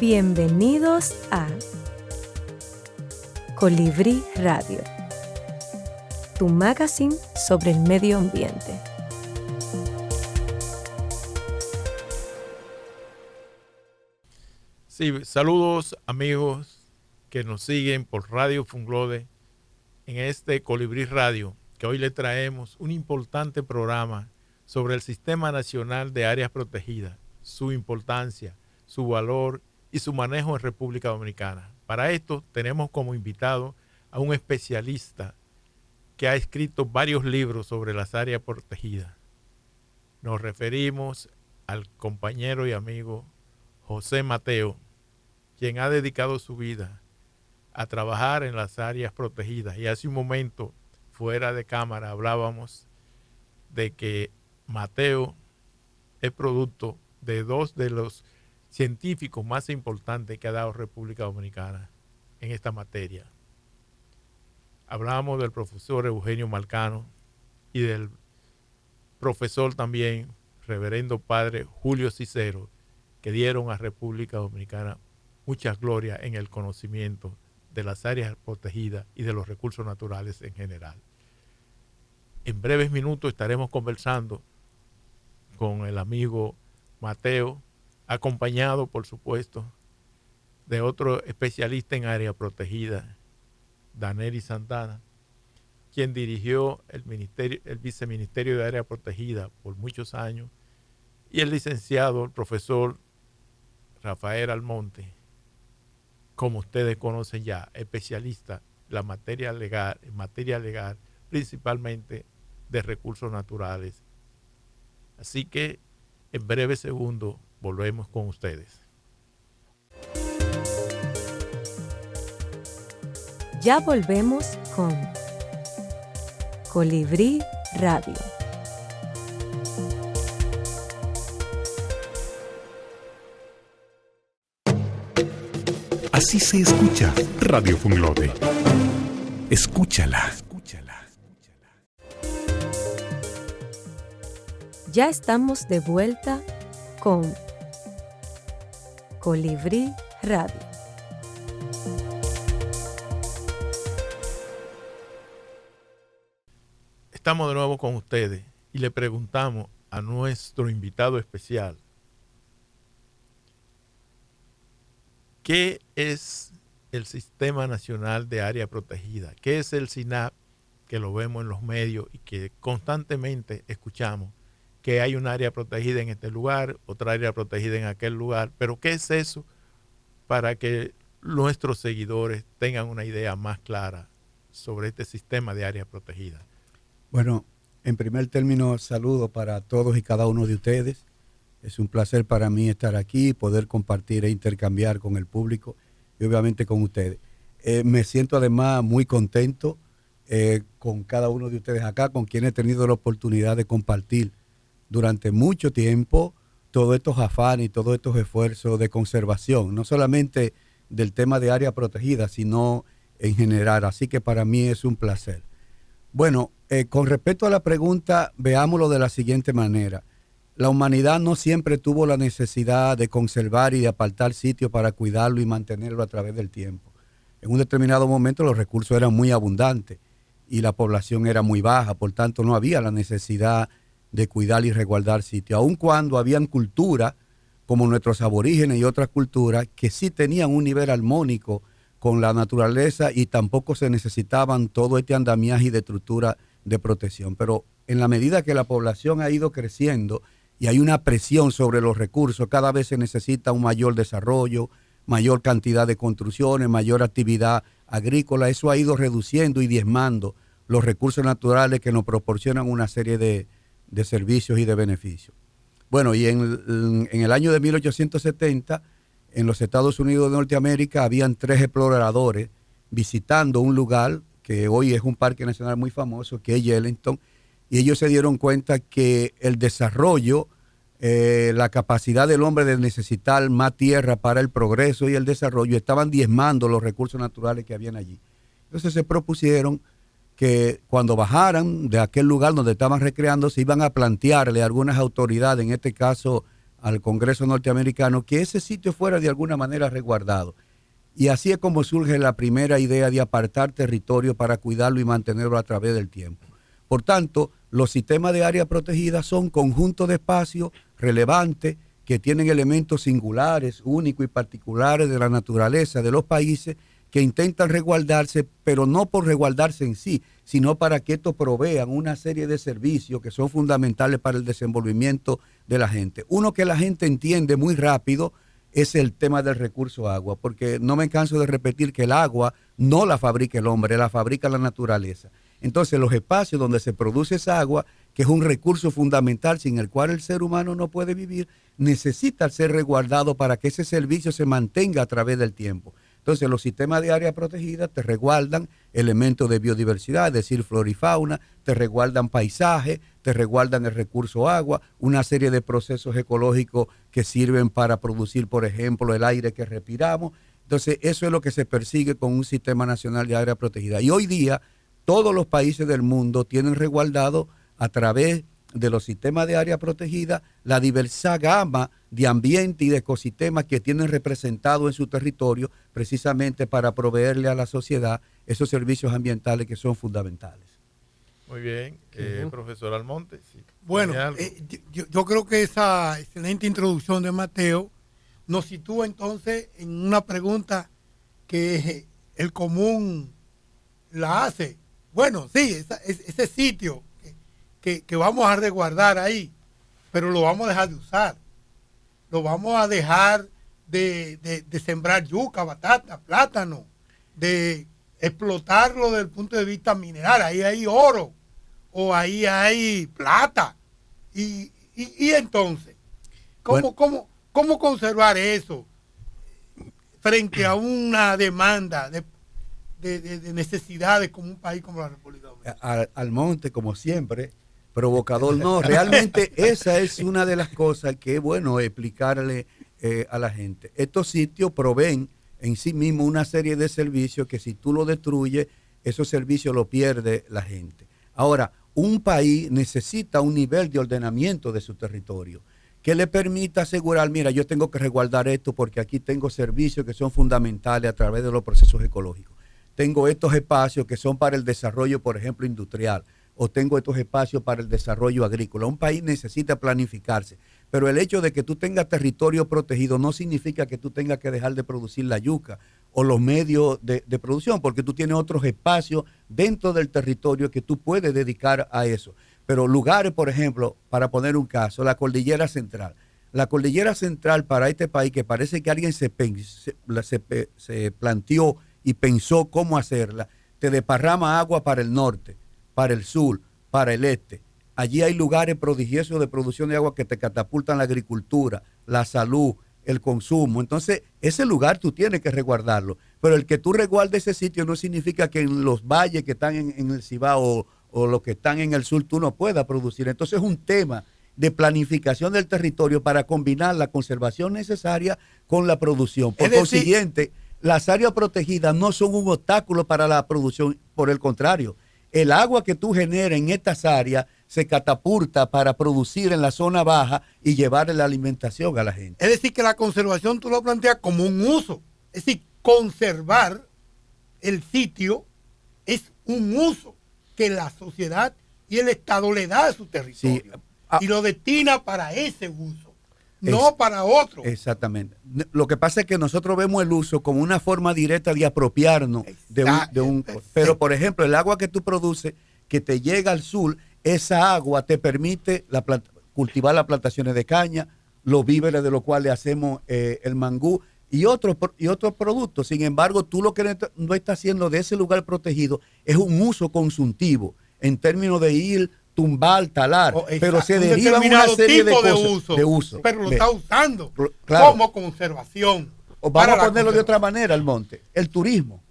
Bienvenidos a Colibrí Radio, tu magazine sobre el medio ambiente. Sí, saludos amigos que nos siguen por Radio Funglode en este Colibrí Radio, que hoy le traemos un importante programa sobre el Sistema Nacional de Áreas Protegidas, su importancia, su valor y su manejo en República Dominicana. Para esto tenemos como invitado a un especialista que ha escrito varios libros sobre las áreas protegidas. Nos referimos al compañero y amigo José Mateo, quien ha dedicado su vida a trabajar en las áreas protegidas. Y hace un momento, fuera de cámara, hablábamos de que Mateo es producto de dos de los científicos más importantes que ha dado República Dominicana en esta materia. Hablábamos del profesor Eugenio Marcano y del profesor también, reverendo padre Julio Cicero, que dieron a República Dominicana mucha gloria en el conocimiento de las áreas protegidas y de los recursos naturales en general. En breves minutos estaremos conversando con el amigo Mateo, acompañado, por supuesto, de otro especialista en área protegida, Daneri Santana, quien dirigió el viceministerio de área protegida por muchos años, y el licenciado, el profesor Rafael Almonte, como ustedes conocen ya, especialista en materia legal, principalmente de recursos naturales. Así que en breve segundo volvemos con ustedes. Ya volvemos con Colibrí Radio. Así se escucha Radio Funglode. Escúchala. Ya estamos de vuelta con Colibrí Radio. Estamos de nuevo con ustedes y le preguntamos a nuestro invitado especial, ¿qué es el Sistema Nacional de Área Protegida? ¿Qué es el SINAP? Que lo vemos en los medios y que constantemente escuchamos que hay un área protegida en este lugar, otra área protegida en aquel lugar. Pero ¿qué es eso? Para que nuestros seguidores tengan una idea más clara sobre este sistema de área protegida. Bueno, en primer término, saludo para todos y cada uno de ustedes. Es un placer para mí estar aquí, poder compartir e intercambiar con el público y obviamente con ustedes. Me siento además muy contento con cada uno de ustedes acá, con quien he tenido la oportunidad de compartir durante mucho tiempo todos estos afanes y todos estos esfuerzos de conservación, no solamente del tema de área protegida, sino en general. Así que para mí es un placer. Bueno, con respecto a la pregunta, veámoslo de la siguiente manera. La humanidad no siempre tuvo la necesidad de conservar y de apartar sitios para cuidarlo y mantenerlo a través del tiempo. En un determinado momento los recursos eran muy abundantes y la población era muy baja, por tanto no había la necesidad de cuidar y resguardar sitios, aun cuando habían culturas como nuestros aborígenes y otras culturas que sí tenían un nivel armónico con la naturaleza y tampoco se necesitaban todo este andamiaje de estructura de protección. Pero en la medida que la población ha ido creciendo y hay una presión sobre los recursos, cada vez se necesita un mayor desarrollo, mayor cantidad de construcciones, mayor actividad agrícola. Eso ha ido reduciendo y diezmando los recursos naturales que nos proporcionan una serie de servicios y de beneficios. Bueno, y en el año de 1870, en los Estados Unidos de Norteamérica, habían 3 exploradores visitando un lugar que hoy es un parque nacional muy famoso, que es Yellowstone, y ellos se dieron cuenta que el desarrollo, la capacidad del hombre de necesitar más tierra para el progreso y el desarrollo, estaban diezmando los recursos naturales que habían allí. Entonces se propusieron que cuando bajaran de aquel lugar donde estaban recreando, se iban a plantearle a algunas autoridades, en este caso al Congreso norteamericano que ese sitio fuera de alguna manera resguardado. Y así es como surge la primera idea de apartar territorio para cuidarlo y mantenerlo a través del tiempo. Por tanto, los sistemas de área protegida son conjuntos de espacios relevantes que tienen elementos singulares, únicos y particulares de la naturaleza de los países que intentan resguardarse, pero no por resguardarse en sí, sino para que estos provean una serie de servicios que son fundamentales para el desenvolvimiento de la gente. Uno que la gente entiende muy rápido es el tema del recurso agua, porque no me canso de repetir que el agua no la fabrica el hombre, la fabrica la naturaleza. Entonces los espacios donde se produce esa agua, que es un recurso fundamental sin el cual el ser humano no puede vivir, necesita ser resguardado para que ese servicio se mantenga a través del tiempo. Entonces los sistemas de área protegida te resguardan elementos de biodiversidad, es decir, flora y fauna, te resguardan paisaje, te resguardan el recurso agua, una serie de procesos ecológicos que sirven para producir, por ejemplo, el aire que respiramos. Entonces eso es lo que se persigue con un sistema nacional de área protegida. Y hoy día todos los países del mundo tienen resguardado a través de los sistemas de área protegida la diversa gama de ambiente y de ecosistemas que tienen representado en su territorio precisamente para proveerle a la sociedad esos servicios ambientales que son fundamentales. Muy bien, profesor Almonte. Sí, bueno, yo creo que esa excelente introducción de Mateo nos sitúa entonces en una pregunta que el común la hace. Bueno, sí, ese sitio que vamos a resguardar ahí, pero lo vamos a dejar de usar. Lo vamos a dejar de sembrar yuca, batata, plátano, de explotarlo desde el punto de vista mineral. Ahí hay oro o ahí hay plata. Y entonces, ¿cómo conservar eso frente a una demanda de necesidades como un país como la República Dominicana? Almonte, como siempre, provocador, no, realmente esa es una de las cosas que es bueno explicarle a la gente. Estos sitios proveen en sí mismos una serie de servicios que si tú lo destruyes, esos servicios los pierde la gente. Ahora, un país necesita un nivel de ordenamiento de su territorio que le permita asegurar, mira, yo tengo que resguardar esto porque aquí tengo servicios que son fundamentales a través de los procesos ecológicos. Tengo estos espacios que son para el desarrollo, por ejemplo, industrial, o tengo estos espacios para el desarrollo agrícola. Un país necesita planificarse, pero el hecho de que tú tengas territorio protegido no significa que tú tengas que dejar de producir la yuca o los medios de producción, porque tú tienes otros espacios dentro del territorio que tú puedes dedicar a eso. Pero lugares, por ejemplo, para poner un caso, la Cordillera Central. La Cordillera Central para este país, que parece que alguien se planteó y pensó cómo hacerla, te desparrama agua para el norte, para el sur, para el este. Allí hay lugares prodigiosos de producción de agua que te catapultan la agricultura, la salud, el consumo. Entonces, ese lugar tú tienes que resguardarlo. Pero el que tú resguardes ese sitio no significa que en los valles que están en el Cibao o los que están en el sur tú no puedas producir. Entonces, es un tema de planificación del territorio para combinar la conservación necesaria con la producción. Por consiguiente, las áreas protegidas no son un obstáculo para la producción, por el contrario. El agua que tú generas en estas áreas se catapulta para producir en la zona baja y llevar la alimentación a la gente. Es decir, que la conservación tú lo planteas como un uso. Es decir, conservar el sitio es un uso que la sociedad y el Estado le da a su territorio. Sí. Y lo destina para ese uso, no para otro. Exactamente. Lo que pasa es que nosotros vemos el uso como una forma directa de apropiarnos de un. Pero, por ejemplo, el agua que tú produces, que te llega al sur, esa agua te permite cultivar las plantaciones de caña, los víveres de los cuales hacemos el mangú y otros productos. Sin embargo, tú lo que no estás haciendo de ese lugar protegido es un uso consultivo en términos de ir, tumbar, talar, pero se deriva una serie de cosas de uso. Pero lo está usando como conservación. O vamos a ponerlo de otra manera, Almonte, el turismo.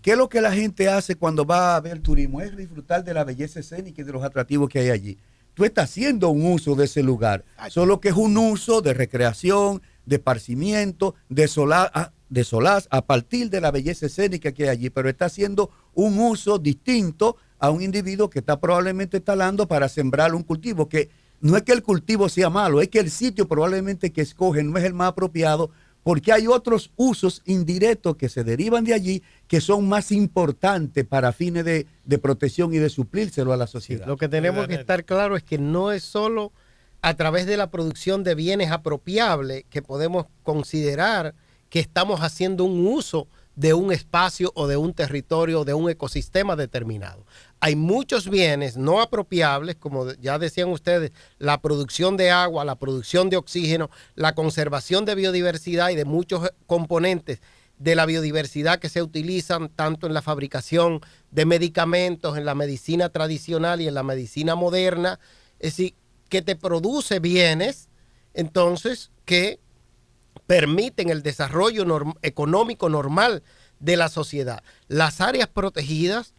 ¿Qué es lo que la gente hace cuando va a ver turismo? Es disfrutar de la belleza escénica y de los atractivos que hay allí. Tú estás haciendo un uso de ese lugar, solo que es un uso de recreación, de esparcimiento, de solaz a partir de la belleza escénica que hay allí, pero está haciendo un uso distinto a un individuo que está probablemente talando para sembrar un cultivo que no es que el cultivo sea malo, es que el sitio probablemente que escogen no es el más apropiado, porque hay otros usos indirectos que se derivan de allí que son más importantes para fines de protección y de suplírselo a la sociedad. Lo que tenemos que estar claro es que no es solo a través de la producción de bienes apropiables que podemos considerar que estamos haciendo un uso de un espacio o de un territorio o de un ecosistema determinado. Hay muchos bienes no apropiables, como ya decían ustedes, la producción de agua, la producción de oxígeno, la conservación de biodiversidad y de muchos componentes de la biodiversidad que se utilizan tanto en la fabricación de medicamentos, en la medicina tradicional y en la medicina moderna. Es decir, que te produce bienes, entonces, que permiten el desarrollo económico normal de la sociedad. Las áreas protegidas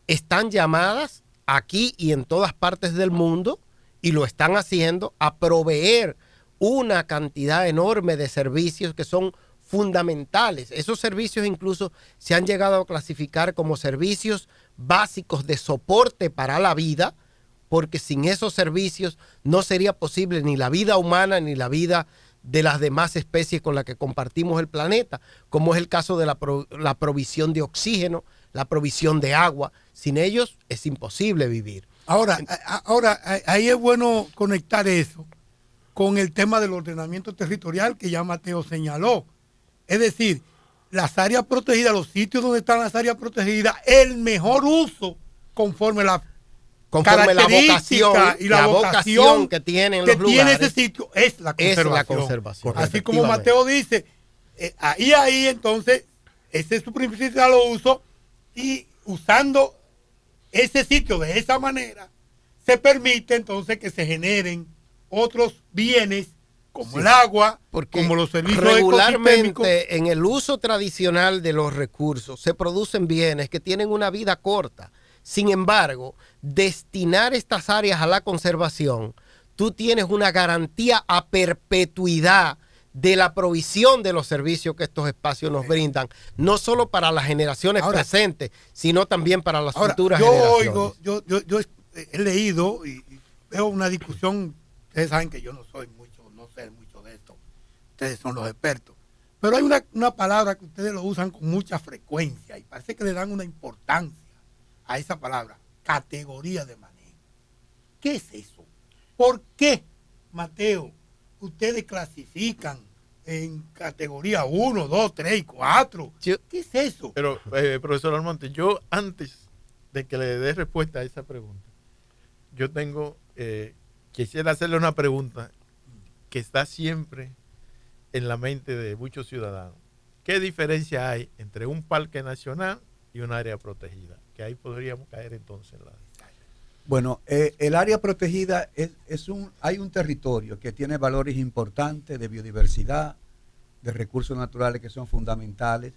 están llamadas aquí y en todas partes del mundo, y lo están haciendo, a proveer una cantidad enorme de servicios que son fundamentales. Esos servicios incluso se han llegado a clasificar como servicios básicos de soporte para la vida, porque sin esos servicios no sería posible ni la vida humana ni la vida de las demás especies con las que compartimos el planeta, como es el caso de la provisión de oxígeno, la provisión de agua. Sin ellos es imposible vivir. Ahora, ahí es bueno conectar eso con el tema del ordenamiento territorial que ya Mateo señaló. Es decir, las áreas protegidas, los sitios donde están las áreas protegidas, el mejor uso conforme la vocación y la vocación que tienen los lugares, tiene ese sitio es la conservación. Así como Mateo dice, ahí entonces ese es su principal uso, y usando ese sitio de esa manera se permite entonces que se generen otros bienes como el agua, como los servicios regularmente en el uso tradicional de los recursos se producen bienes que tienen una vida corta. Sin embargo, destinar estas áreas a la conservación, tú tienes una garantía a perpetuidad de la provisión de los servicios que estos espacios nos brindan, no solo para las generaciones presentes, sino también para las futuras generaciones. Yo he leído y veo una discusión. Ustedes saben que yo no sé mucho de esto. Ustedes son los expertos. Pero hay una palabra que ustedes lo usan con mucha frecuencia y parece que le dan una importancia a esa palabra: categoría de manejo. ¿Qué es eso? ¿Por qué, Mateo, ustedes clasifican en categoría 1, 2, 3 y 4? ¿Qué es eso? Pero, profesor Almonte, yo antes de que le dé respuesta a esa pregunta, yo quisiera hacerle una pregunta que está siempre en la mente de muchos ciudadanos. ¿Qué diferencia hay entre un parque nacional y un área protegida? Que ahí podríamos caer entonces en la... Bueno, el área protegida hay un territorio que tiene valores importantes de biodiversidad, de recursos naturales que son fundamentales.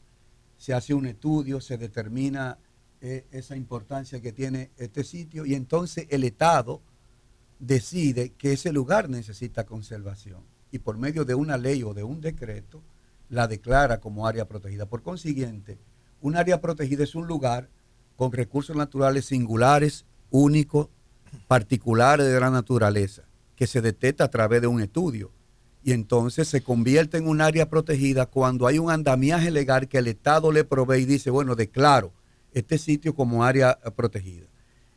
Se hace un estudio, se determina esa importancia que tiene este sitio, y entonces el Estado decide que ese lugar necesita conservación, y por medio de una ley o de un decreto la declara como área protegida. Por consiguiente, un área protegida es un lugar con recursos naturales singulares, únicos, particulares de la naturaleza, que se detecta a través de un estudio, y entonces se convierte en un área protegida cuando hay un andamiaje legal que el Estado le provee y dice, bueno, declaro este sitio como área protegida.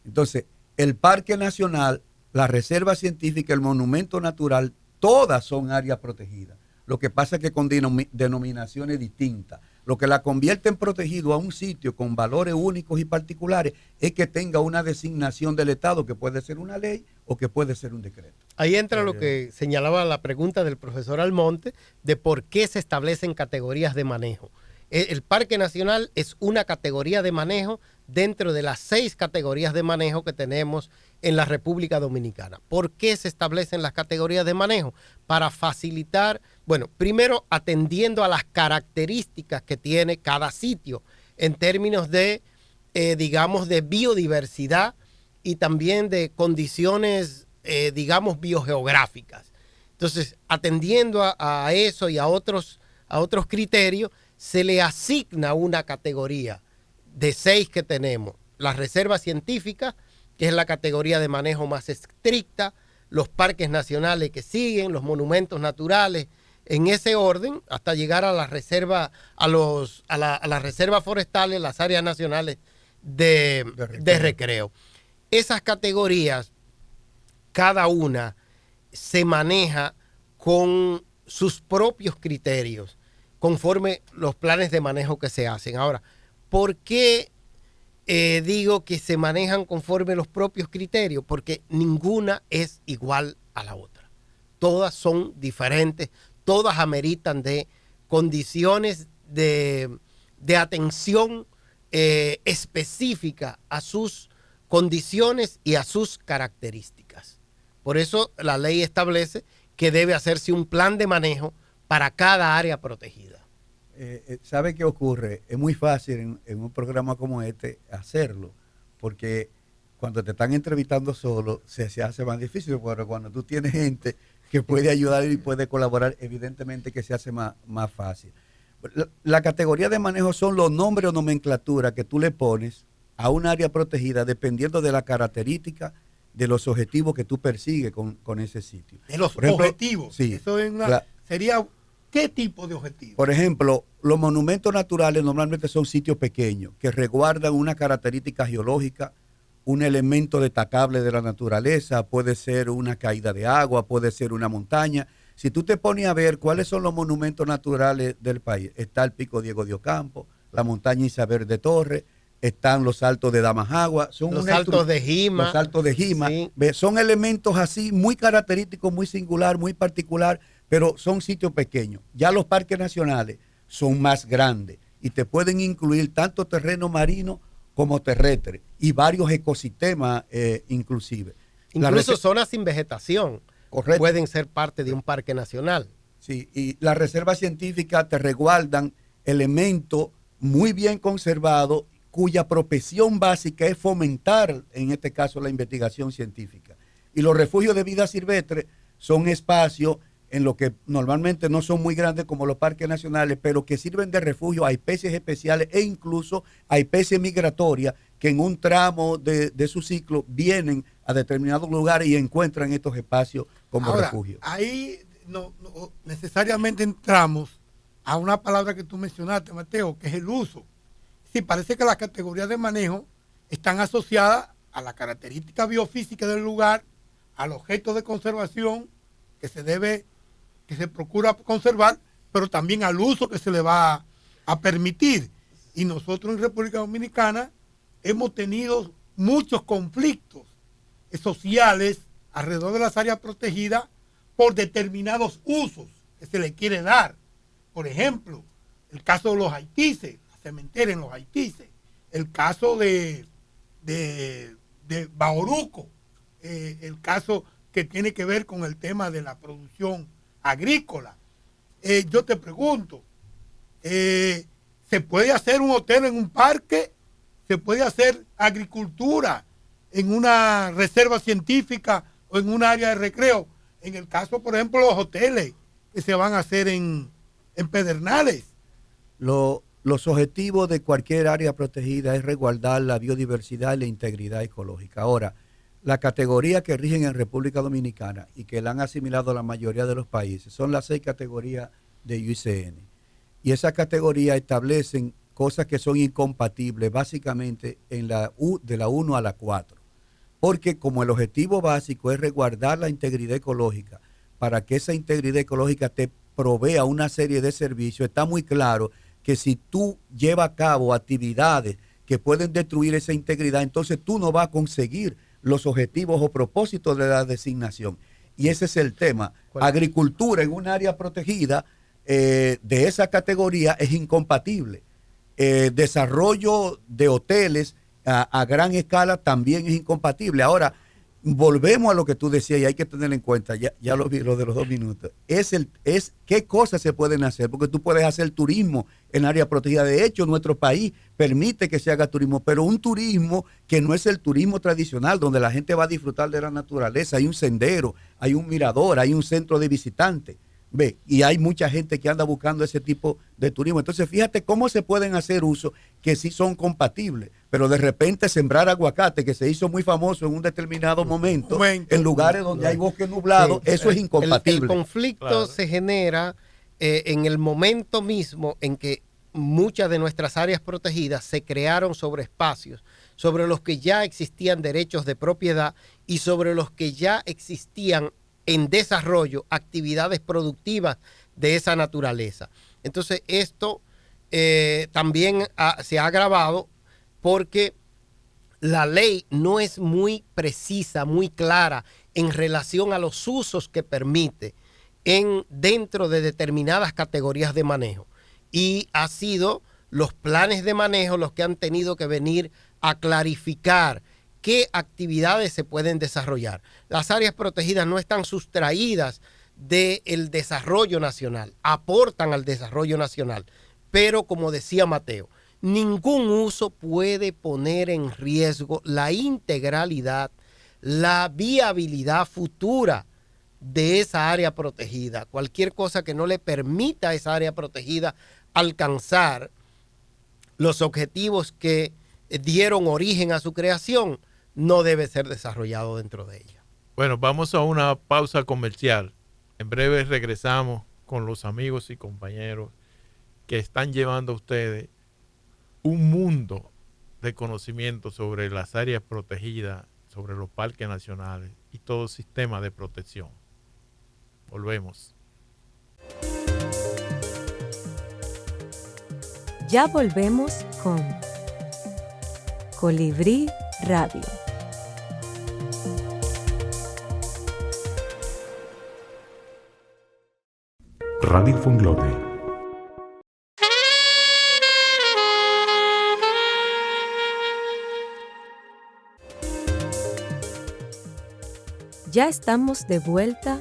Entonces, el Parque Nacional, la Reserva Científica, el Monumento Natural, todas son áreas protegidas. Lo que pasa es que con denominaciones distintas. Lo que la convierte en protegido a un sitio con valores únicos y particulares es que tenga una designación del Estado, que puede ser una ley o que puede ser un decreto. Ahí entra lo que señalaba la pregunta del profesor Almonte, de por qué se establecen categorías de manejo. El Parque Nacional es una categoría de manejo dentro de las 6 categorías de manejo que tenemos en la República Dominicana. ¿Por qué se establecen las categorías de manejo? Para facilitar, bueno, primero atendiendo a las características que tiene cada sitio en términos de, digamos, de biodiversidad y también de condiciones, digamos, biogeográficas. Entonces, atendiendo a eso y a otros criterios, se le asigna una categoría de 6 que tenemos. La reserva científica, que es la categoría de manejo más estricta, los parques nacionales que siguen, los monumentos naturales, en ese orden, hasta llegar a la reserva, a las reservas forestales, las áreas nacionales de recreo. Esas categorías, cada una se maneja con sus propios criterios, conforme los planes de manejo que se hacen. Ahora, ¿por qué digo que se manejan conforme los propios criterios? Porque ninguna es igual a la otra. Todas son diferentes, todas ameritan de condiciones de atención específica a sus condiciones y a sus características. Por eso la ley establece que debe hacerse un plan de manejo para cada área protegida. ¿Sabe qué ocurre? Es muy fácil en un programa como este hacerlo, porque cuando te están entrevistando solo se hace más difícil, pero cuando tú tienes gente que puede ayudar y puede colaborar, evidentemente que se hace más fácil. La categoría de manejo son los nombres o nomenclatura que tú le pones a un área protegida dependiendo de la característica de los objetivos que tú persigues con ese sitio. De los ejemplo, objetivos. Sí, Eso es sería, ¿qué tipo de objetivos? Por ejemplo, los monumentos naturales normalmente son sitios pequeños que resguardan una característica geológica, un elemento destacable de la naturaleza, puede ser una caída de agua, puede ser una montaña. Si tú te pones a ver cuáles son los monumentos naturales del país, está el Pico Diego de Ocampo, la montaña Isabel de Torres, están los Altos de Damajagua, son los Altos de Jima. Los Altos de Jima. Sí. Son elementos así muy característicos, muy singular, muy particular, pero son sitios pequeños. Ya los parques nacionales son más grandes y te pueden incluir tanto terreno marino como terrestre y varios ecosistemas inclusive. Incluso zonas sin vegetación. Correcto. Pueden ser parte de un parque nacional. Sí, y las reservas científicas te resguardan elementos muy bien conservados cuya profesión básica es fomentar, en este caso, la investigación científica. Y los refugios de vida silvestre son espacios en los que normalmente no son muy grandes como los parques nacionales, pero que sirven de refugio a especies especiales e incluso a especies migratorias que en un tramo de su ciclo vienen a determinados lugares y encuentran estos espacios como refugio. Ahí no necesariamente entramos a una palabra que tú mencionaste, Mateo, que es el uso. Sí, parece que las categorías de manejo están asociadas a la característica biofísica del lugar, al objeto de conservación que se procura conservar, pero también al uso que se le va a permitir. Y nosotros en República Dominicana hemos tenido muchos conflictos sociales alrededor de las áreas protegidas por determinados usos que se le quiere dar. Por ejemplo, el caso de los haitises, cementerio en los haitises, el caso de Bauruco, el caso que tiene que ver con el tema de la producción agrícola. Yo te pregunto, ¿se puede hacer un hotel en un parque? ¿Se puede hacer agricultura en una reserva científica o en un área de recreo? En el caso, por ejemplo, los hoteles que se van a hacer en Pedernales. Los objetivos de cualquier área protegida es resguardar la biodiversidad y la integridad ecológica. Ahora, la categoría que rigen en República Dominicana y que la han asimilado la mayoría de los países son las 6 categorías de IUCN. Y esas categorías establecen cosas que son incompatibles básicamente de la 1 a la 4. Porque como el objetivo básico es resguardar la integridad ecológica, para que esa integridad ecológica te provea una serie de servicios, está muy claro que si tú llevas a cabo actividades que pueden destruir esa integridad, entonces tú no vas a conseguir los objetivos o propósitos de la designación. Y ese es el tema. Agricultura en un área protegida de esa categoría es incompatible. Desarrollo de hoteles a gran escala también es incompatible. Ahora, volvemos a lo que tú decías y hay que tener en cuenta, ya lo vi, lo de los 2 minutos, es qué cosas se pueden hacer, porque tú puedes hacer turismo en área protegida. De hecho, nuestro país permite que se haga turismo, pero un turismo que no es el turismo tradicional, donde la gente va a disfrutar de la naturaleza, hay un sendero, hay un mirador, hay un centro de visitantes, ve, y hay mucha gente que anda buscando ese tipo de turismo. Entonces, fíjate cómo se pueden hacer usos que sí son compatibles, pero de repente sembrar aguacate, que se hizo muy famoso en un determinado momento, en lugares donde hay bosque nublado, Sí, eso es incompatible. El conflicto se genera en el momento mismo en que muchas de nuestras áreas protegidas se crearon sobre espacios sobre los que ya existían derechos de propiedad y sobre los que ya existían en desarrollo actividades productivas de esa naturaleza. Entonces esto también se ha agravado porque la ley no es muy precisa, muy clara en relación a los usos que permite dentro de determinadas categorías de manejo. Y ha sido los planes de manejo los que han tenido que venir a clarificar qué actividades se pueden desarrollar. Las áreas protegidas no están sustraídas del desarrollo nacional, aportan al desarrollo nacional, pero como decía Mateo, ningún uso puede poner en riesgo la integralidad, la viabilidad futura de esa área protegida. Cualquier cosa que no le permita a esa área protegida alcanzar los objetivos que dieron origen a su creación no debe ser desarrollado dentro de ella. Bueno, vamos a una pausa comercial. En breve regresamos con los amigos y compañeros que están llevando a ustedes un mundo de conocimiento sobre las áreas protegidas, sobre los parques nacionales y todo sistema de protección. Volvemos. Ya volvemos con Colibrí Radio. Radio Funglode. Ya estamos de vuelta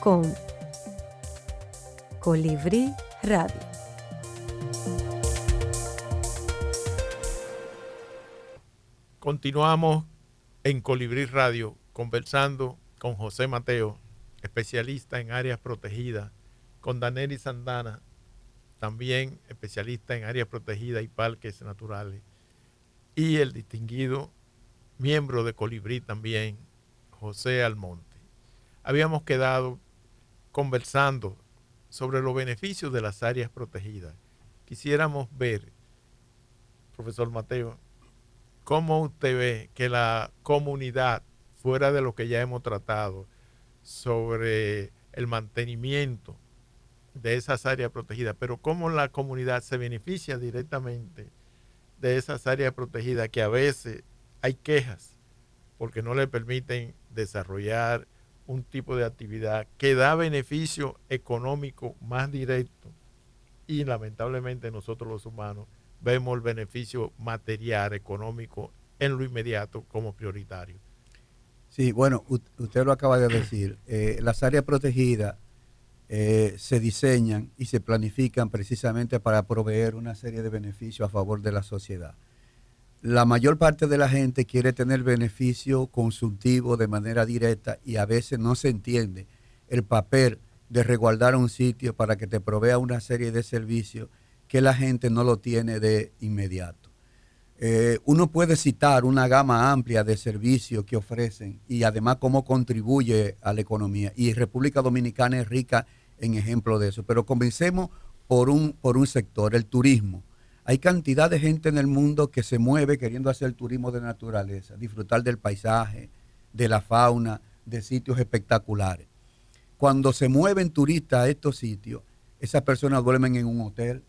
con Colibrí Radio. Continuamos en Colibrí Radio conversando con José Mateo, especialista en áreas protegidas, con Danelli Sandana, también especialista en áreas protegidas y parques naturales, y el distinguido miembro de Colibrí también, José Almonte. Habíamos quedado conversando sobre los beneficios de las áreas protegidas. Quisiéramos ver, profesor Mateo, cómo usted ve que la comunidad, fuera de lo que ya hemos tratado, sobre el mantenimiento de esas áreas protegidas, pero cómo la comunidad se beneficia directamente de esas áreas protegidas, que a veces hay quejas porque no le permiten desarrollar un tipo de actividad que da beneficio económico más directo, y lamentablemente nosotros los humanos vemos el beneficio material, económico en lo inmediato como prioritario. Sí, bueno, usted lo acaba de decir. Las áreas protegidas se diseñan y se planifican precisamente para proveer una serie de beneficios a favor de la sociedad. La mayor parte de la gente quiere tener beneficio consultivo de manera directa y a veces no se entiende el papel de resguardar un sitio para que te provea una serie de servicios que la gente no lo tiene de inmediato. Uno puede citar una gama amplia de servicios que ofrecen y además cómo contribuye a la economía. Y República Dominicana es rica en ejemplos de eso. Pero comencemos por un sector, el turismo. Hay cantidad de gente en el mundo que se mueve queriendo hacer turismo de naturaleza, disfrutar del paisaje, de la fauna, de sitios espectaculares. Cuando se mueven turistas a estos sitios, esas personas duermen en un hotel,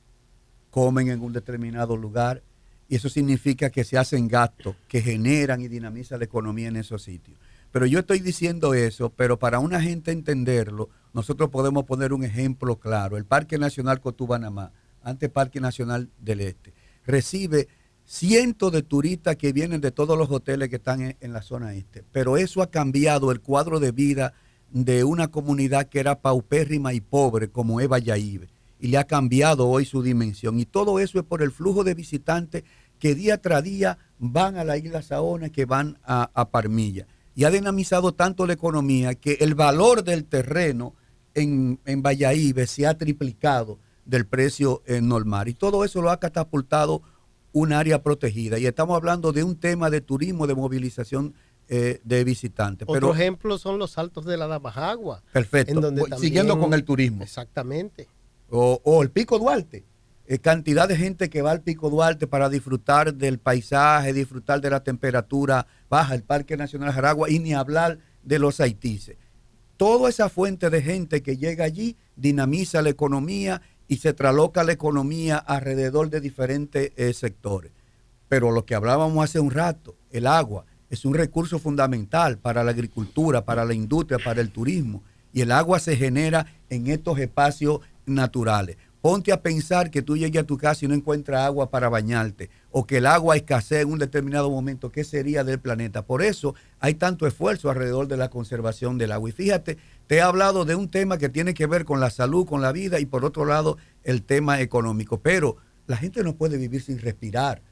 comen en un determinado lugar, y eso significa que se hacen gastos que generan y dinamizan la economía en esos sitios. Pero yo estoy diciendo eso, pero para una gente entenderlo, nosotros podemos poner un ejemplo claro. El Parque Nacional Cotubanamá, antes Parque Nacional del Este, recibe cientos de turistas que vienen de todos los hoteles que están en la zona este. Pero eso ha cambiado el cuadro de vida de una comunidad que era paupérrima y pobre como es Bayahíbe, y le ha cambiado hoy su dimensión. Y todo eso es por el flujo de visitantes que día tras día van a la isla Saona, que van a Parmilla. Y ha dinamizado tanto la economía que el valor del terreno en Bayahíbe se ha triplicado del precio normal. Y todo eso lo ha catapultado un área protegida. Y estamos hablando de un tema de turismo, de movilización de visitantes. Otro ejemplo son los saltos de la Damajagua. Perfecto. En donde también, siguiendo con el turismo. Exactamente. O el Pico Duarte. Cantidad de gente que va al Pico Duarte para disfrutar del paisaje, disfrutar de la temperatura baja, el Parque Nacional Jaragua, y ni hablar de los haitises. Toda esa fuente de gente que llega allí dinamiza la economía y se traloca la economía alrededor de diferentes sectores. Pero lo que hablábamos hace un rato, el agua es un recurso fundamental para la agricultura, para la industria, para el turismo, y el agua se genera en estos espacios naturales. Ponte a pensar que tú llegues a tu casa y no encuentras agua para bañarte, o que el agua escasea en un determinado momento. ¿Qué sería del planeta? Por eso hay tanto esfuerzo alrededor de la conservación del agua. Y fíjate, te he hablado de un tema que tiene que ver con la salud, con la vida, y por otro lado el tema económico. Pero la gente no puede vivir sin respirar.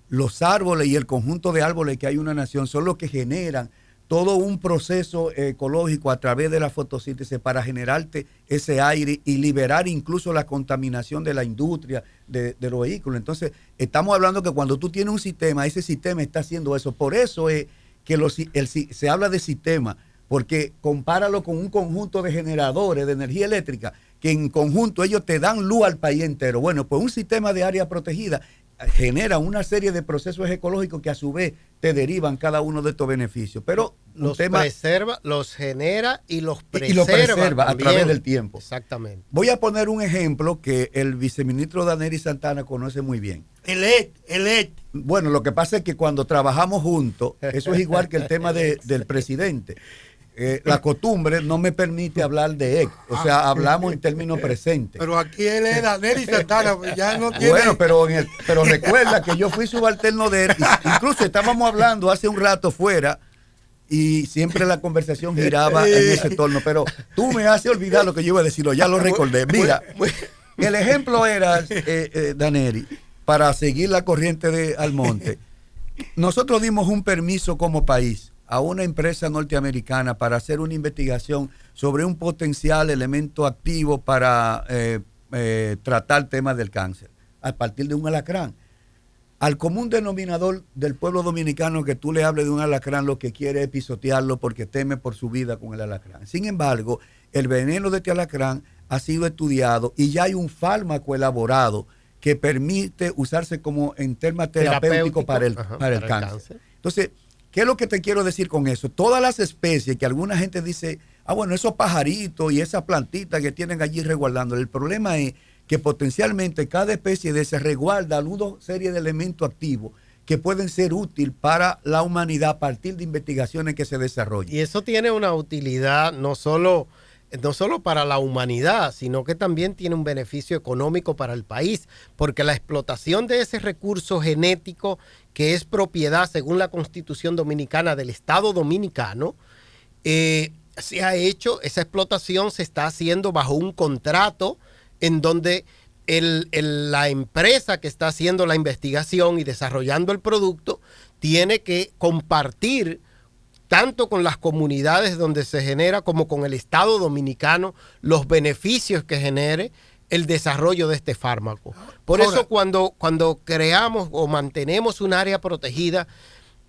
Los árboles y el conjunto de árboles que hay en una nación son los que generan todo un proceso ecológico a través de la fotosíntesis para generarte ese aire y liberar incluso la contaminación de la industria, de los vehículos. Entonces, estamos hablando que cuando tú tienes un sistema, ese sistema está haciendo eso. Por eso es que se habla de sistema, porque compáralo con un conjunto de generadores de energía eléctrica, que en conjunto ellos te dan luz al país entero. Bueno, pues un sistema de área protegida genera una serie de procesos ecológicos que a su vez te derivan cada uno de estos beneficios. Pero los preserva, los genera y los preserva, a través del tiempo. Exactamente. Voy a poner un ejemplo que el viceministro Daneri Santana conoce muy bien. El ET. Bueno, lo que pasa es que cuando trabajamos juntos, eso es igual que el tema del presidente. La costumbre no me permite hablar de él. O sea, hablamos en términos presentes. Pero aquí él es Daneri Santana, ya no tiene... Bueno, pero recuerda que yo fui subalterno de él. Incluso estábamos hablando hace un rato fuera y siempre la conversación giraba en ese torno. Pero tú me haces olvidar lo que yo iba a decir, ya lo recordé. Mira, el ejemplo era, Daneri, para seguir la corriente de Almonte. Nosotros dimos un permiso como país a una empresa norteamericana para hacer una investigación sobre un potencial elemento activo para tratar temas del cáncer a partir de un alacrán. Al común denominador del pueblo dominicano que tú le hables de un alacrán, lo que quiere es pisotearlo porque teme por su vida con el alacrán. Sin embargo, el veneno de este alacrán ha sido estudiado y ya hay un fármaco elaborado que permite usarse como en temas terapéuticos para el cáncer. Entonces, ¿qué es lo que te quiero decir con eso? Todas las especies que alguna gente dice, bueno, esos pajaritos y esas plantitas que tienen allí resguardando. El problema es que potencialmente cada especie de ese resguarda una serie de elementos activos que pueden ser útiles para la humanidad a partir de investigaciones que se desarrollen. Y eso tiene una utilidad no solo para la humanidad, sino que también tiene un beneficio económico para el país, porque la explotación de ese recurso genético que es propiedad, según la Constitución Dominicana, del Estado Dominicano, se ha hecho, esa explotación se está haciendo bajo un contrato en donde la empresa que está haciendo la investigación y desarrollando el producto tiene que compartir tanto con las comunidades donde se genera como con el Estado Dominicano los beneficios que genere el desarrollo de este fármaco. Por eso cuando creamos o mantenemos un área protegida,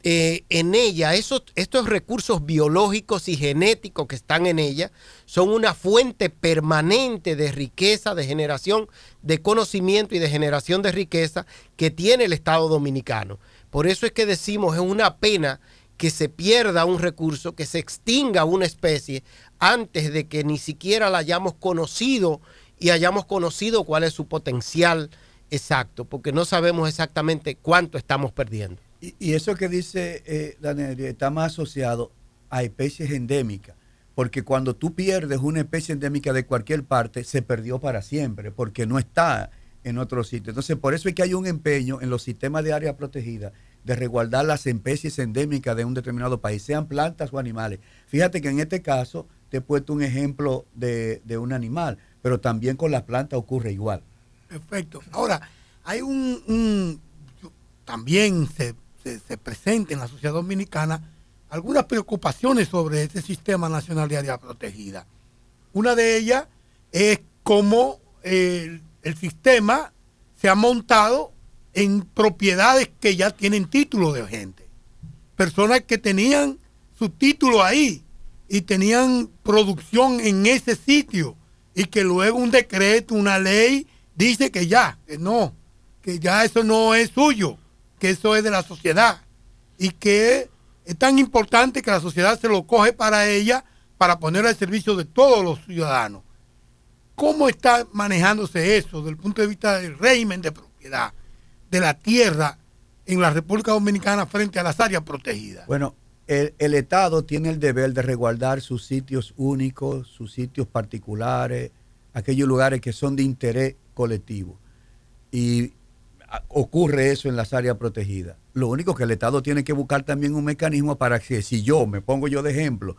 en ella, estos recursos biológicos y genéticos que están en ella son una fuente permanente de riqueza, de generación de conocimiento y de generación de riqueza que tiene el Estado Dominicano. Por eso es que decimos, es una pena que se pierda un recurso, que se extinga una especie antes de que ni siquiera la hayamos conocido y hayamos conocido cuál es su potencial exacto, porque no sabemos exactamente cuánto estamos perdiendo. Y eso que dice Daniel está más asociado a especies endémicas, porque cuando tú pierdes una especie endémica de cualquier parte, se perdió para siempre, porque no está en otro sitio. Entonces, por eso es que hay un empeño en los sistemas de área protegida de resguardar las especies endémicas de un determinado país, sean plantas o animales. Fíjate que en este caso te he puesto un ejemplo de un animal, pero también con las plantas ocurre igual. Perfecto. Ahora, hay también se presenta en la sociedad dominicana algunas preocupaciones sobre este Sistema Nacional de Área Protegida. Una de ellas es cómo el sistema se ha montado en propiedades que ya tienen título de gente. Personas que tenían su título ahí y tenían producción en ese sitio y que luego un decreto, una ley dice que ya, que ya eso no es suyo, que eso es de la sociedad y que es tan importante que la sociedad se lo coge para ella para poner al servicio de todos los ciudadanos. ¿Cómo está manejándose eso desde el punto de vista del régimen de propiedad de la tierra en la República Dominicana frente a las áreas protegidas? Bueno, el Estado tiene el deber de resguardar sus sitios únicos, sus sitios particulares, aquellos lugares que son de interés colectivo. Y ocurre eso en las áreas protegidas. Lo único que el Estado tiene que buscar también un mecanismo para que si me pongo yo de ejemplo,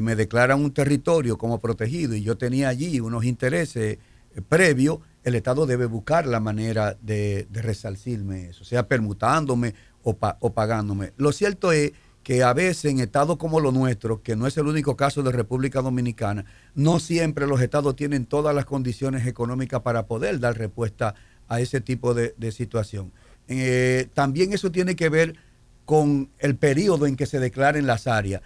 me declaran un territorio como protegido y yo tenía allí unos intereses previos, el Estado debe buscar la manera de resarcirme eso, sea permutándome o pagándome. Lo cierto es que a veces en estados como los nuestros, que no es el único caso de República Dominicana, no siempre los estados tienen todas las condiciones económicas para poder dar respuesta a ese tipo de situación. También eso tiene que ver con el periodo en que se declaren las áreas.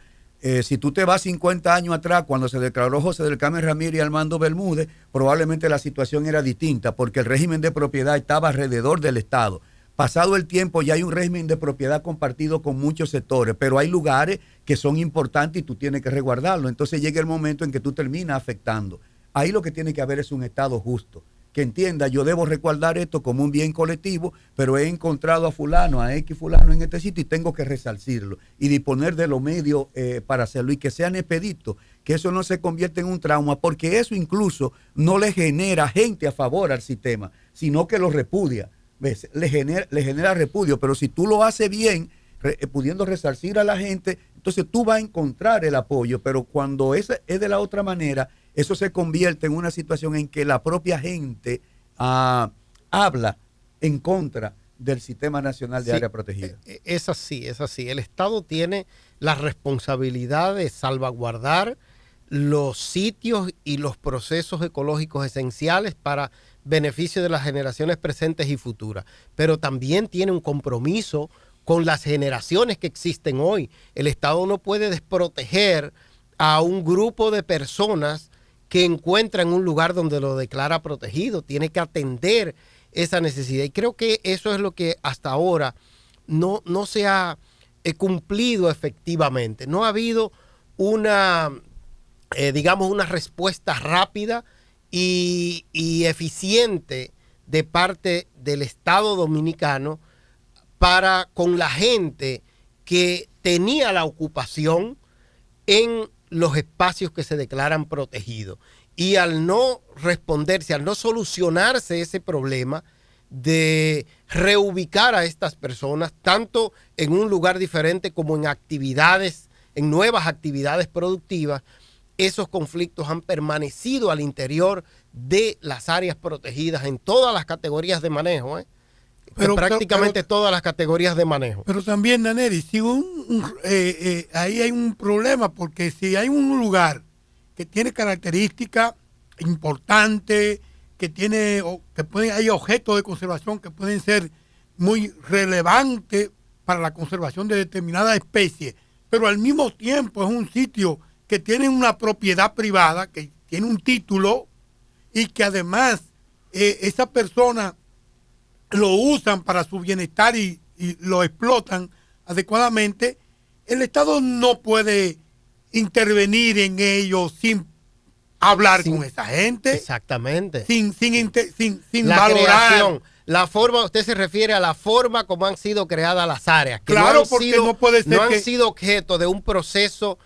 Si tú te vas 50 años atrás, cuando se declaró José del Carmen Ramírez y Armando Bermúdez, probablemente la situación era distinta porque el régimen de propiedad estaba alrededor del Estado. Pasado el tiempo ya hay un régimen de propiedad compartido con muchos sectores, pero hay lugares que son importantes y tú tienes que resguardarlo. Entonces llega el momento en que tú terminas afectando. Ahí lo que tiene que haber es un Estado justo, que entienda, yo debo resguardar esto como un bien colectivo, pero he encontrado a fulano, a X fulano en este sitio y tengo que resarcirlo y disponer de los medios para hacerlo y que sean expeditos, que eso no se convierta en un trauma, porque eso incluso no le genera gente a favor al sistema, sino que lo repudia. ¿Ves? Le genera repudio, pero si tú lo haces bien, pudiendo resarcir a la gente, entonces tú vas a encontrar el apoyo, pero cuando es de la otra manera, eso se convierte en una situación en que la propia gente habla en contra del Sistema Nacional de Área Protegida. Es así. El Estado tiene la responsabilidad de salvaguardar los sitios y los procesos ecológicos esenciales para beneficio de las generaciones presentes y futuras, pero también tiene un compromiso con las generaciones que existen hoy. El Estado no puede desproteger a un grupo de personas que encuentran un lugar donde lo declara protegido. Tiene que atender esa necesidad. Y creo que eso es lo que hasta ahora no se ha cumplido efectivamente. No ha habido una respuesta rápida y eficiente de parte del Estado dominicano para con la gente que tenía la ocupación en los espacios que se declaran protegidos. Y al no responderse, al no solucionarse ese problema de reubicar a estas personas, tanto en un lugar diferente como en actividades, en nuevas actividades productivas, esos conflictos han permanecido al interior de las áreas protegidas en todas las categorías de manejo, pero prácticamente todas las categorías de manejo. Pero también, Daneri, si ahí hay un problema, porque si hay un lugar que tiene características importantes, hay objetos de conservación que pueden ser muy relevantes para la conservación de determinadas especies, pero al mismo tiempo es un sitio que tiene una propiedad privada, que tiene un título y que además esa persona lo usan para su bienestar y lo explotan adecuadamente, el Estado no puede intervenir en ello sin hablar con esa gente. Exactamente. Sin la valorar. Creación, la forma, usted se refiere a la forma como han sido creadas las áreas. Que claro, porque no puede ser han sido objeto de un proceso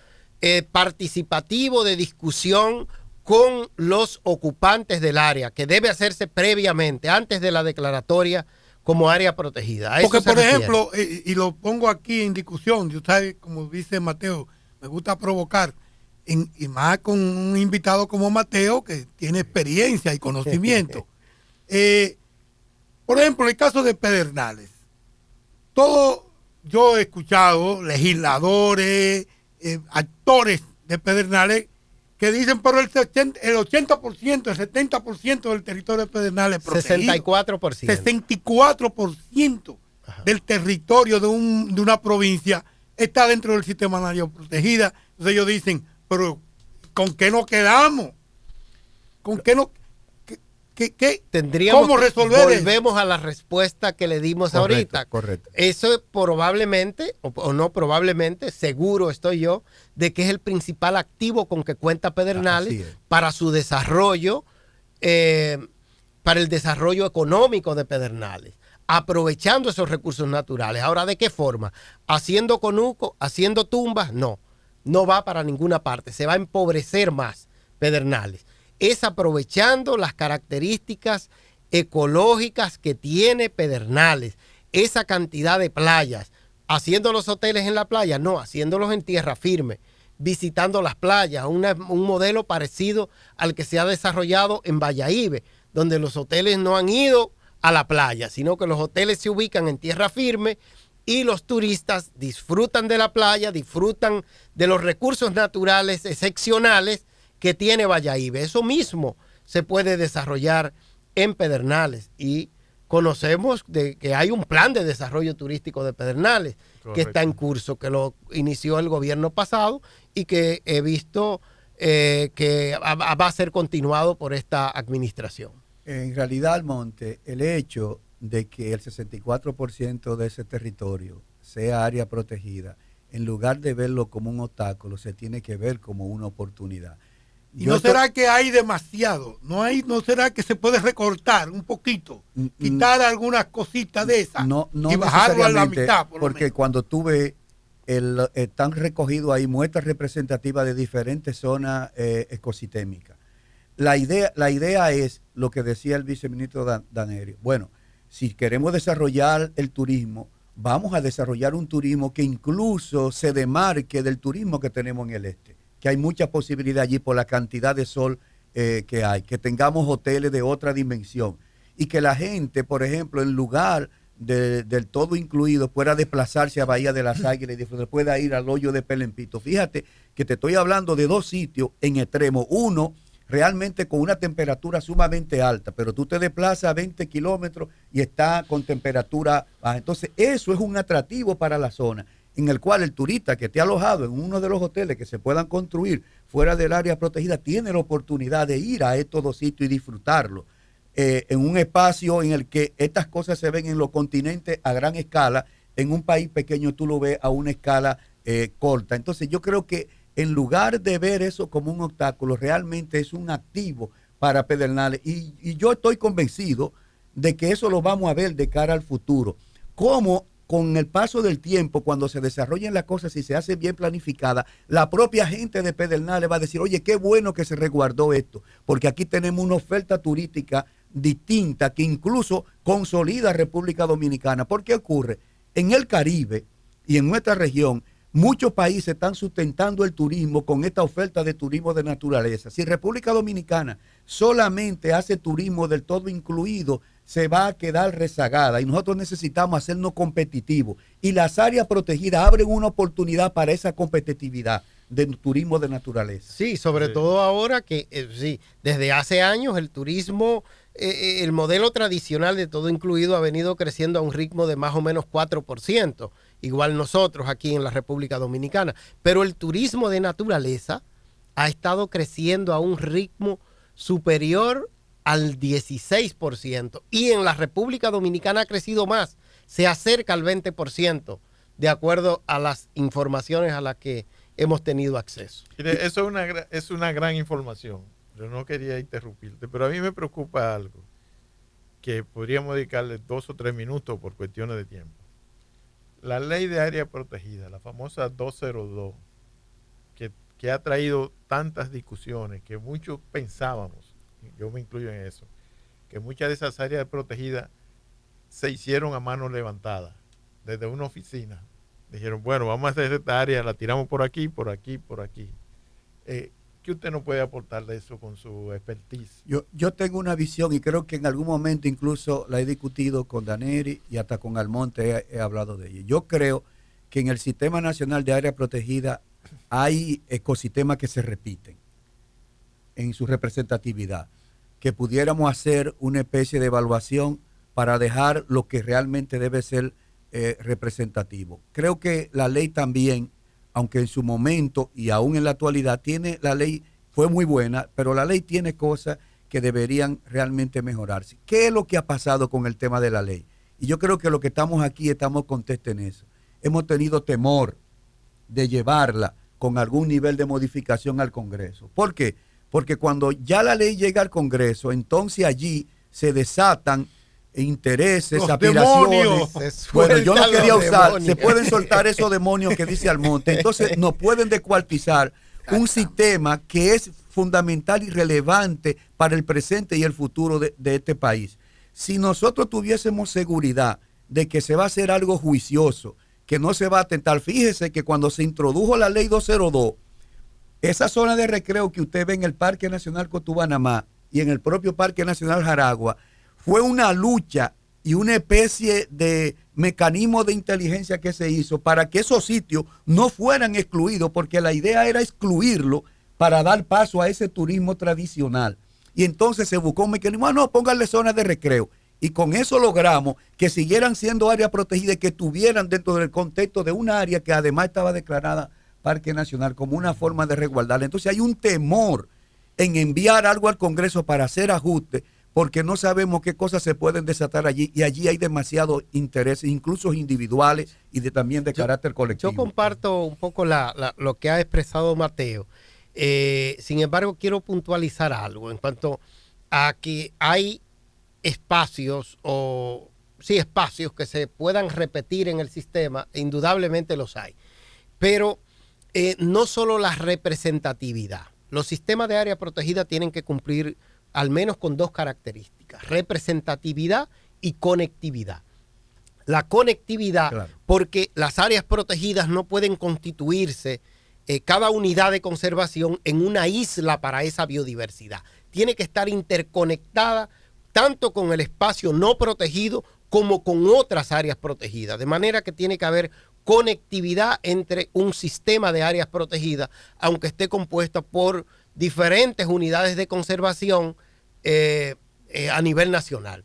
participativo de discusión con los ocupantes del área, que debe hacerse previamente, antes de la declaratoria como área protegida. Porque, por ejemplo, y lo pongo aquí en discusión, yo sabe, como dice Mateo, me gusta provocar, y más con un invitado como Mateo, que tiene experiencia y conocimiento. Por ejemplo, el caso de Pedernales. Yo he escuchado legisladores, actores de Pedernales que dicen, pero el 80%, el 70% del territorio de Pedernales es protegido. 64%. 64% del territorio de una provincia está dentro del sistema de área protegida. Entonces ellos dicen, pero ¿con qué nos quedamos? ¿Con qué no? Tendríamos ¿Cómo resolver eso? Volvemos a la respuesta que le dimos ahorita. Correcto. Eso probablemente, o no probablemente, seguro estoy yo, de que es el principal activo con que cuenta Pedernales para su desarrollo, para el desarrollo económico de Pedernales, aprovechando esos recursos naturales. Ahora, ¿de qué forma? ¿Haciendo conuco? ¿Haciendo tumbas? No va para ninguna parte. Se va a empobrecer más Pedernales. Es aprovechando las características ecológicas que tiene Pedernales, esa cantidad de playas, haciendo los hoteles en la playa, no, haciéndolos en tierra firme, visitando las playas, un modelo parecido al que se ha desarrollado en Bayahíbe, donde los hoteles no han ido a la playa, sino que los hoteles se ubican en tierra firme y los turistas disfrutan de la playa, disfrutan de los recursos naturales excepcionales que tiene Bayahíbe. Eso mismo se puede desarrollar en Pedernales y conocemos de que hay un plan de desarrollo turístico de Pedernales. Correcto. Que está en curso, que lo inició el gobierno pasado y que he visto que va a ser continuado por esta administración. En realidad, Almonte, el hecho de que el 64% de ese territorio sea área protegida, en lugar de verlo como un obstáculo, se tiene que ver como una oportunidad. ¿Y no será que hay demasiado? ¿No será que se puede recortar un poquito? Quitar algunas cositas de esas y bajarlo a la mitad. Porque cuando tú ves, están recogidos ahí muestras representativas de diferentes zonas ecosistémicas. La idea es lo que decía el viceministro Danerio. Bueno, si queremos desarrollar el turismo, vamos a desarrollar un turismo que incluso se demarque del turismo que tenemos en el este. Que hay mucha posibilidad allí por la cantidad de sol que hay, que tengamos hoteles de otra dimensión y que la gente, por ejemplo, en lugar del todo incluido, pueda desplazarse a Bahía de las Águilas y pueda ir al hoyo de Pelempito. Fíjate que te estoy hablando de dos sitios en extremo. Uno, realmente con una temperatura sumamente alta, pero tú te desplazas a 20 kilómetros y está con temperatura baja. Entonces, eso es un atractivo para la zona, en el cual el turista que esté alojado en uno de los hoteles que se puedan construir fuera del área protegida tiene la oportunidad de ir a estos dos sitios y disfrutarlo en un espacio en el que estas cosas se ven en los continentes a gran escala. En un país pequeño tú lo ves a una escala corta. Entonces yo creo que en lugar de ver eso como un obstáculo, realmente es un activo para Pedernales y yo estoy convencido de que eso lo vamos a ver de cara al futuro. Cómo con el paso del tiempo, cuando se desarrollen las cosas y se hace bien planificada, la propia gente de Pedernales va a decir, oye, qué bueno que se resguardó esto, porque aquí tenemos una oferta turística distinta que incluso consolida a República Dominicana. ¿Por qué ocurre? En el Caribe y en nuestra región, muchos países están sustentando el turismo con esta oferta de turismo de naturaleza. Si República Dominicana solamente hace turismo del todo incluido, se va a quedar rezagada y nosotros necesitamos hacernos competitivos. Y las áreas protegidas abren una oportunidad para esa competitividad de turismo de naturaleza. Sí, sobre todo ahora que, sí, desde hace años el turismo, el modelo tradicional de todo incluido ha venido creciendo a un ritmo de más o menos 4%, igual nosotros aquí en la República Dominicana. Pero el turismo de naturaleza ha estado creciendo a un ritmo superior al 16%, y en la República Dominicana ha crecido más, se acerca al 20%, de acuerdo a las informaciones a las que hemos tenido acceso. Mire, eso es una gran información. Yo no quería interrumpirte, pero a mí me preocupa algo, que podríamos dedicarle 2 o 3 minutos por cuestiones de tiempo. La ley de área protegida, la famosa 202, que ha traído tantas discusiones, que muchos pensábamos, yo me incluyo en eso, que muchas de esas áreas protegidas se hicieron a manos levantadas desde una oficina. Dijeron, bueno, vamos a hacer esta área, la tiramos por aquí, por aquí, por aquí. ¿Qué usted nos puede aportar de eso con su expertise? Yo tengo una visión y creo que en algún momento incluso la he discutido con Daneri y hasta con Almonte he hablado de ello. Yo creo que en el Sistema Nacional de Área Protegida hay ecosistemas que se repiten. en su representatividad, que pudiéramos hacer una especie de evaluación para dejar lo que realmente debe ser representativo. Creo que la ley también, aunque en su momento y aún en la actualidad la ley fue muy buena, pero la ley tiene cosas que deberían realmente mejorarse. ¿Qué es lo que ha pasado con el tema de la ley? Y yo creo que lo que estamos aquí estamos contestos en eso. Hemos tenido temor de llevarla con algún nivel de modificación al Congreso. ¿Por qué? Porque cuando ya la ley llega al Congreso, entonces allí se desatan intereses, Los aspiraciones. demonios. Bueno, yo no quería usar, demonios. se pueden soltar esos demonios que dice Almonte. Entonces nos pueden descuartizar un sistema que es fundamental y relevante para el presente y el futuro de este país. Si nosotros tuviésemos seguridad de que se va a hacer algo juicioso, que no se va a atentar, fíjese que cuando se introdujo la ley 202, esa zona de recreo que usted ve en el Parque Nacional Cotubanamá y en el propio Parque Nacional Jaragua, fue una lucha y una especie de mecanismo de inteligencia que se hizo para que esos sitios no fueran excluidos, porque la idea era excluirlo para dar paso a ese turismo tradicional. Y entonces se buscó un mecanismo, no, pónganle zonas de recreo. Y con eso logramos que siguieran siendo áreas protegidas y que estuvieran dentro del contexto de un área que además estaba declarada Parque Nacional como una forma de resguardarla. Entonces hay un temor en enviar algo al Congreso para hacer ajustes, porque no sabemos qué cosas se pueden desatar allí, y allí hay demasiados intereses, incluso individuales y también de carácter colectivo. Yo comparto un poco lo que ha expresado Mateo. Sin embargo, quiero puntualizar algo en cuanto a que hay espacios espacios que se puedan repetir en el sistema, indudablemente los hay. Pero no solo la representatividad. Los sistemas de área protegida tienen que cumplir al menos con dos características: representatividad y conectividad. La conectividad, claro, porque las áreas protegidas no pueden constituirse cada unidad de conservación en una isla para esa biodiversidad. Tiene que estar interconectada tanto con el espacio no protegido como con otras áreas protegidas. De manera que tiene que haber conectividad entre un sistema de áreas protegidas, aunque esté compuesto por diferentes unidades de conservación a nivel nacional.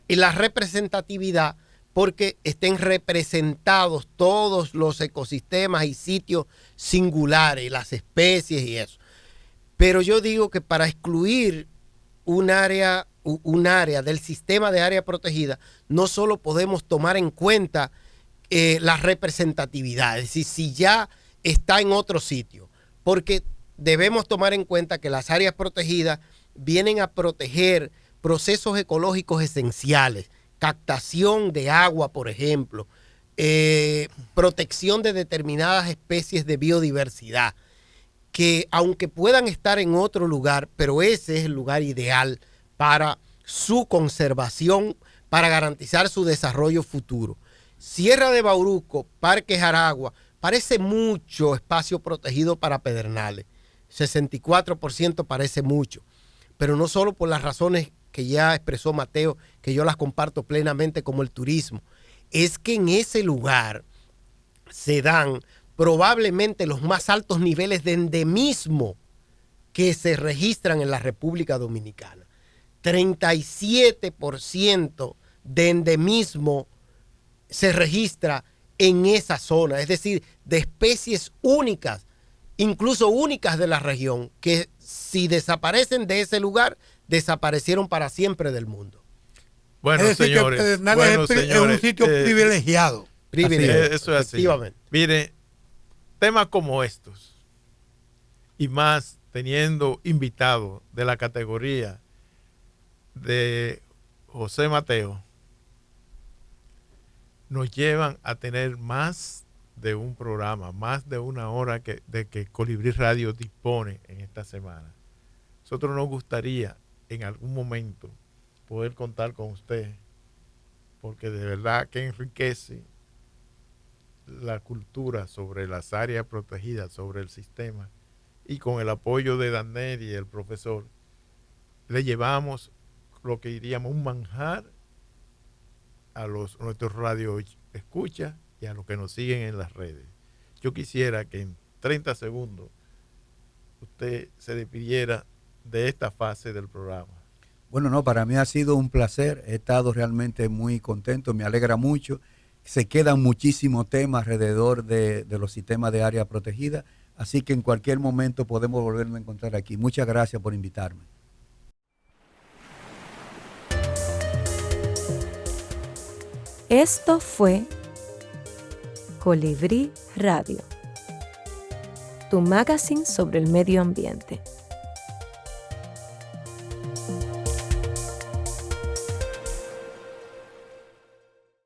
Y la representatividad, porque estén representados todos los ecosistemas y sitios singulares, las especies y eso. Pero yo digo que para excluir un área del sistema de área protegida, no solo podemos tomar en cuenta la representatividad, es decir, si ya está en otro sitio, porque debemos tomar en cuenta que las áreas protegidas vienen a proteger procesos ecológicos esenciales, captación de agua, por ejemplo, protección de determinadas especies de biodiversidad, que aunque puedan estar en otro lugar, pero ese es el lugar ideal para su conservación, para garantizar su desarrollo futuro. Sierra de Bauruco, Parque Jaragua, parece mucho espacio protegido para pedernales. 64% parece mucho, pero no solo por las razones que ya expresó Mateo, que yo las comparto plenamente, como el turismo. Es que en ese lugar se dan probablemente los más altos niveles de endemismo que se registran en la República Dominicana. 37% de endemismo se registra en esa zona, es decir, de especies únicas, incluso únicas de la región, que si desaparecen de ese lugar, desaparecieron para siempre del mundo. Bueno, es decir, señores, que es un sitio privilegiado. Eso es así. Mire, temas como estos, y más teniendo invitados de la categoría de José Mateo, nos llevan a tener más de un programa, más de una hora de que Colibrí Radio dispone en esta semana. Nosotros nos gustaría en algún momento poder contar con usted, porque de verdad que enriquece la cultura sobre las áreas protegidas, sobre el sistema, y con el apoyo de Daniel y el profesor, le llevamos lo que diríamos un manjar a nuestros radio escucha y a los que nos siguen en las redes. Yo quisiera que en 30 segundos usted se despidiera de esta fase del programa. Bueno, no, para mí ha sido un placer. He estado realmente muy contento, me alegra mucho. Se quedan muchísimos temas alrededor de los sistemas de área protegida, así que en cualquier momento podemos volvernos a encontrar aquí. Muchas gracias por invitarme. Esto fue Colibrí Radio, tu magazine sobre el medio ambiente.